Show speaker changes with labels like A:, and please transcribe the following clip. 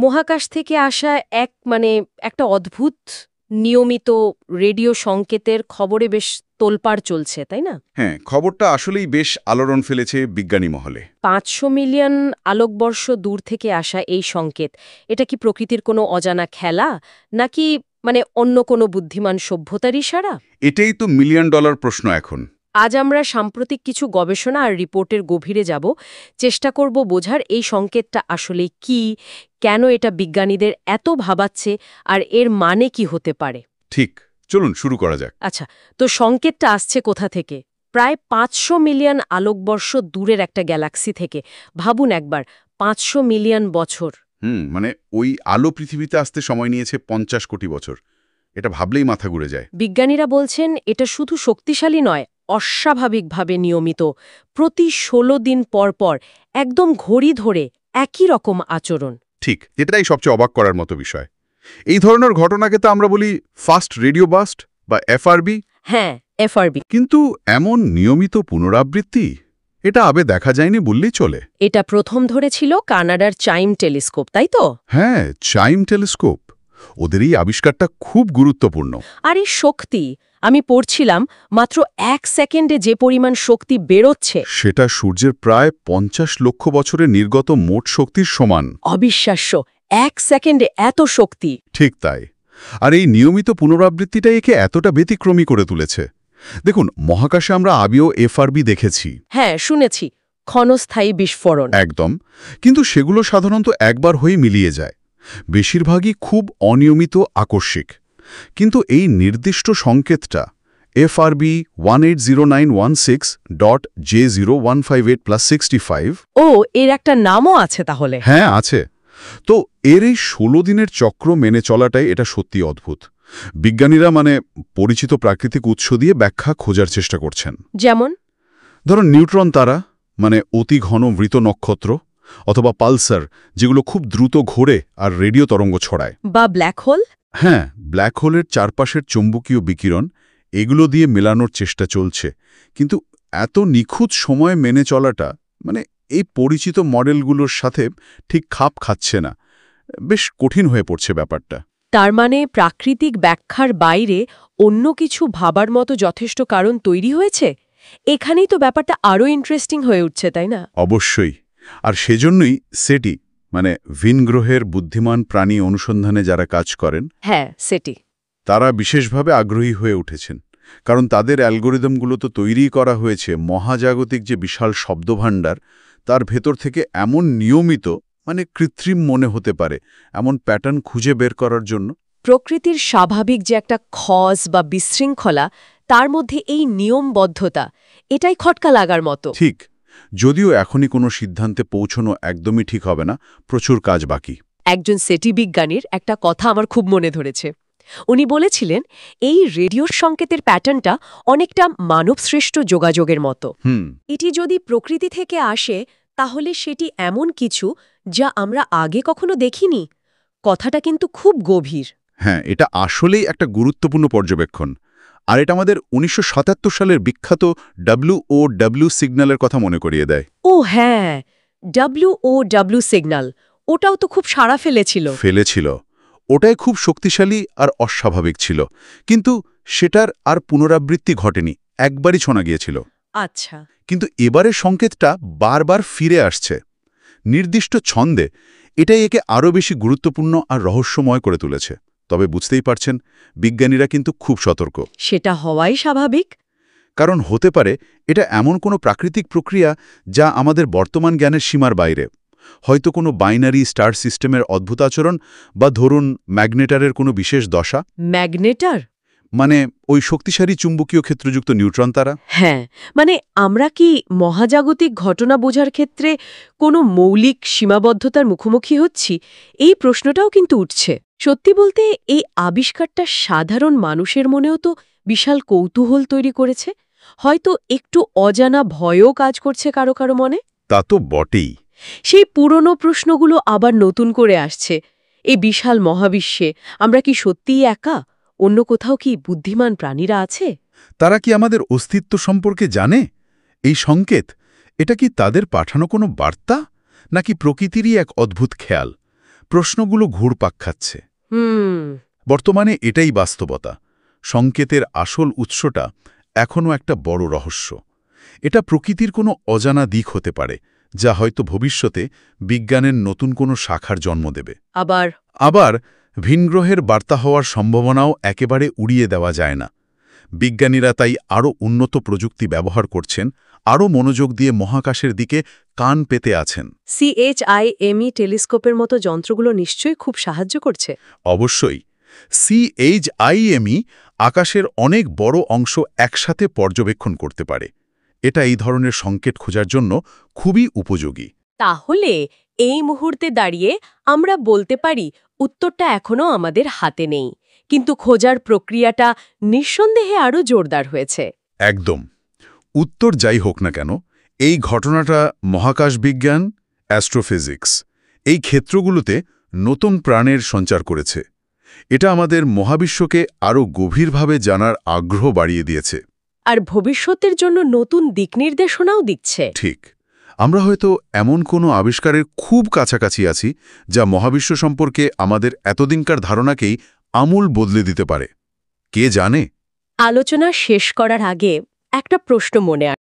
A: মহাকাশ থেকে আসা একটা অদ্ভুত নিয়মিত রেডিও সংকেতের খবরে বেশ তোলপাড় চলছে, তাই না?
B: হ্যাঁ, খবরটা আসলেই বেশ আলোড়ন ফেলেছে বিজ্ঞানী মহলে।
A: ৫০০ মিলিয়ন আলোকবর্ষ দূর থেকে আসা এই সংকেত, এটা কি প্রকৃতির কোনো অজানা খেলা, নাকি অন্য কোনো বুদ্ধিমান সভ্যতার ইশারা?
B: এটাই তো মিলিয়ন ডলার প্রশ্ন এখন।
A: আজ আমরা সাম্প্রতিক কিছু গবেষণা আর রিপোর্টের গভীরে যাব, চেষ্টা করব বোঝার এই সংকেতটা আসলে কি, কেন এটা বিজ্ঞানীদের এত ভাবাচ্ছে, আর এর মানে কি হতে পারে।
B: ঠিক, চলুন শুরু করা যাক।
A: আচ্ছা, তো সংকেতটা আসছে কোথা থেকে? প্রায় ৫০০ মিলিয়ন আলোকবর্ষ দূরের একটা গ্যালাক্সি থেকে। ভাবুন একবার, ৫০০ মিলিয়ন বছর।
B: ওই আলো পৃথিবীতে আসতে সময় নিয়েছে ৫০ কোটি বছর। এটা ভাবলেই মাথা ঘুরে যায়।
A: বিজ্ঞানীরা বলছেন এটা শুধু শক্তিশালী নয়, অস্বাভাবিকভাবে নিয়মিত। প্রতি ১৬ দিন পর পর একদম ঘড়ি ধরে একই রকম আচরণ।
B: ঠিক, এটাই সবচেয়ে অবাক করার মতো বিষয়। এই ধরনের ঘটনাকে তো আমরা বলি ফাস্ট রেডিও বার্স্ট বা এফআরবি।
A: হ্যাঁ, এফআরবি।
B: কিন্তু এমন নিয়মিত পুনরাবৃত্তি এটা আবে দেখা যায়নি বললেই চলে।
A: এটা প্রথম ধরেছিল কানাডার চাইম টেলিস্কোপ, তাই তো?
B: হ্যাঁ, চাইম টেলিস্কোপ। ওদের এই আবিষ্কারটা খুব গুরুত্বপূর্ণ।
A: আর এই শক্তি, আমি পড়ছিলাম, মাত্র ১ সেকেন্ডে যে পরিমাণ শক্তি বেরোচ্ছে,
B: সেটা সূর্যের প্রায় ৫০ লক্ষ বছরের নির্গত মোট শক্তির সমান।
A: অবিশ্বাস্য! ১ সেকেন্ডে এত শক্তি!
B: ঠিক তাই। আর এই নিয়মিত পুনরাবৃত্তিটা একে এতটা ব্যতিক্রমী করে তুলেছে। দেখুন, মহাকাশে আমরা আগেও এফআরবি দেখেছি।
A: হ্যাঁ, শুনেছি, ক্ষণস্থায়ী বিস্ফোরণ।
B: একদম। কিন্তু সেগুলো সাধারণত একবার হয়ে মিলিয়ে যায়। বেশিরভাগই খুব অনিয়মিত, আকস্মিক। কিন্তু এই নির্দিষ্ট সংকেতটা এফআরবি 180916.J0158+65।
A: ও, এর একটা নামও আছে তাহলে?
B: হ্যাঁ, আছে। তো এর এই ১৬ দিনের চক্র মেনে চলাটাই এটা সত্যি অদ্ভুত। বিজ্ঞানীরা পরিচিত প্রাকৃতিক উৎস দিয়ে ব্যাখ্যা খোঁজার চেষ্টা করছেন।
A: যেমন?
B: ধরুন নিউট্রন তারা, অতি ঘন মৃত নক্ষত্র, অথবা পালসার, যেগুলো খুব দ্রুত ঘোরে আর রেডিও তরঙ্গ ছড়ায়।
A: বা ব্ল্যাক হোল?
B: হ্যাঁ, ব্ল্যাক হোলের চারপাশের চৌম্বকীয় বিকিরণ, এগুলো দিয়ে মেলানোর চেষ্টা চলছে। কিন্তু এত নিখুঁত সময় মেনে চলাটা এই পরিচিত মডেলগুলোর সাথে ঠিক খাপ খাচ্ছে না। বেশ কঠিন হয়ে পড়ছে ব্যাপারটা।
A: তার মানে প্রাকৃতিক ব্যাখ্যার বাইরে অন্য কিছু ভাবার মতো যথেষ্ট কারণ তৈরি হয়েছে? এখানেই তো ব্যাপারটা আরও ইন্টারেস্টিং হয়ে উঠছে, তাই না?
B: অবশ্যই। আর সেজন্যই সেটি ভিনগ্রহের বুদ্ধিমান প্রাণী অনুসন্ধানে যারা কাজ করেন,
A: হ্যাঁ, সেটি
B: তারা বিশেষভাবে আগ্রহী হয়ে উঠেছেন। কারণ তাদের অ্যালগোরিদমগুলো তো তৈরিই করা হয়েছে মহাজাগতিক যে বিশাল শব্দভাণ্ডার, তার ভেতর থেকে এমন নিয়মিত, কৃত্রিম মনে হতে পারে এমন প্যাটার্ন খুঁজে বের করার জন্য।
A: প্রকৃতির স্বাভাবিক যে একটা খজ বা বিশৃঙ্খলা, তার মধ্যে এই নিয়মবদ্ধতা, এটাই খটকা লাগার মতো।
B: ঠিক। যদিও এখনই কোনো সিদ্ধান্তে পৌঁছানো একদমই ঠিক হবে না, প্রচুর কাজ বাকি।
A: একজন সেটি বিজ্ঞানীর একটা কথা আমার খুব মনে ধরেছে। উনি বলেছিলেন, এই রেডিও সংকেতের প্যাটার্নটা অনেকটা মানবসৃষ্ট যোগাযোগের মতো। এটি যদি প্রকৃতি থেকে আসে, তাহলে সেটি এমন কিছু যা আমরা আগে কখনো দেখিনি। কথাটা কিন্তু খুব গভীর।
B: হ্যাঁ, এটা আসলেই একটা গুরুত্বপূর্ণ পর্যবেক্ষণ। আর এটা আমাদের ১৯৭৭ সালের বিখ্যাত WOW সিগন্যালের কথা মনে করিয়ে দেয়।
A: ও হ্যাঁ, WOW সিগন্যাল, ওটাও তো খুব সাড়া ফেলেছিল।
B: ওটাই খুব শক্তিশালী আর অস্বাভাবিক ছিল। কিন্তু সেটার আর পুনরাবৃত্তি ঘটেনি, একবারই শোনা গিয়েছিল।
A: আচ্ছা।
B: কিন্তু এবারের সংকেতটা বারবার ফিরে আসছে নির্দিষ্ট ছন্দে। এটাই একে আরও বেশি গুরুত্বপূর্ণ আর রহস্যময় করে তুলেছে। তবে বুঝতেই পারছেন, বিজ্ঞানীরা কিন্তু খুব সতর্ক।
A: সেটা হওয়াই স্বাভাবিক।
B: কারণ হতে পারে এটা এমন কোনো প্রাকৃতিক প্রক্রিয়া যা আমাদের বর্তমান জ্ঞানের সীমার বাইরে। হয়তো কোনো বাইনারি স্টার সিস্টেমের অদ্ভুত আচরণ, বা ধরুন ম্যাগনেটারের কোনো বিশেষ দশা।
A: ম্যাগনেটার?
B: ওই শক্তিশালী চুম্বকীয় ক্ষেত্রযুক্ত নিউট্রন তারা।
A: হ্যাঁ, আমরা কি মহাজাগতিক ঘটনা বোঝার ক্ষেত্রে কোনো মৌলিক সীমাবদ্ধতার মুখোমুখি হচ্ছি? এই প্রশ্নটাও কিন্তু উঠছে। সত্যি বলতে, এই আবিষ্কারটা সাধারণ মানুষের মনেও তো বিশাল কৌতূহল তৈরি করেছে। হয়তো একটু অজানা ভয়ও কাজ করছে কারো কারো মনে।
B: তা তো বটেই।
A: সেই পুরনো প্রশ্নগুলো আবার নতুন করে আসছে। এই বিশাল মহাবিশ্বে আমরা কি সত্যিই একা? অন্য কোথাও কি বুদ্ধিমান প্রাণীরা আছে?
B: তারা কি আমাদের অস্তিত্ব সম্পর্কে জানে? এই সংকেত, এটা কি তাদের পাঠানো কোনো বার্তা, নাকি প্রকৃতিরই এক অদ্ভুত খেয়াল? প্রশ্নগুলো ঘুরপাক খাচ্ছে।
A: হুম।
B: বর্তমানে এটাই বাস্তবতা। সংকেতের আসল উৎসটা এখনও একটা বড় রহস্য। এটা প্রকৃতির কোনো অজানা দিক হতে পারে, যা হয়তো ভবিষ্যতে বিজ্ঞানের নতুন কোনো শাখার জন্ম দেবে। আবার ভিনগ্রহের বার্তা হওয়ার সম্ভাবনাও একেবারে উড়িয়ে দেওয়া যায় না। বিজ্ঞানীরা তাই আরও উন্নত প্রযুক্তি ব্যবহার করছেন, আরও মনোযোগ দিয়ে মহাকাশের দিকে কান পেতে আছেন।
A: CHIME টেলিস্কোপের মতো যন্ত্রগুলো নিশ্চয়ই খুব সাহায্য করছে।
B: অবশ্যই। CHIME আকাশের অনেক বড় অংশ একসাথে পর্যবেক্ষণ করতে পারে। এটা এই ধরনের সংকেত খোঁজার জন্য খুবই উপযোগী।
A: তাহলে এই মুহূর্তে দাঁড়িয়ে আমরা বলতে পারি উত্তরটা এখনো আমাদের হাতে নেই, কিন্তু খোঁজার প্রক্রিয়াটা নিঃসন্দেহে আরও জোরদার হয়েছে।
B: একদম। উত্তর যাই হোক না কেন, এই ঘটনাটা মহাকাশ বিজ্ঞান, অ্যাস্ট্রোফিজিক্স এই ক্ষেত্রগুলোতে নতুন প্রাণের সঞ্চার করেছে। এটা আমাদের মহাবিশ্বকে আরও গভীরভাবে জানার আগ্রহ বাড়িয়ে দিয়েছে।
A: আর ভবিষ্যতের জন্য নতুন দিকনির্দেশনাও দিচ্ছে।
B: ঠিক। আমরা হয়তো এমন কোনো আবিষ্কারের খুব কাছাকাছি আছি, যা মহাবিশ্ব সম্পর্কে আমাদের এতদিনকার ধারণাকেই আমূল বদলে দিতে পারে। কে জানে?
A: আলোচনা শেষ করার আগে একটা প্রশ্ন মনে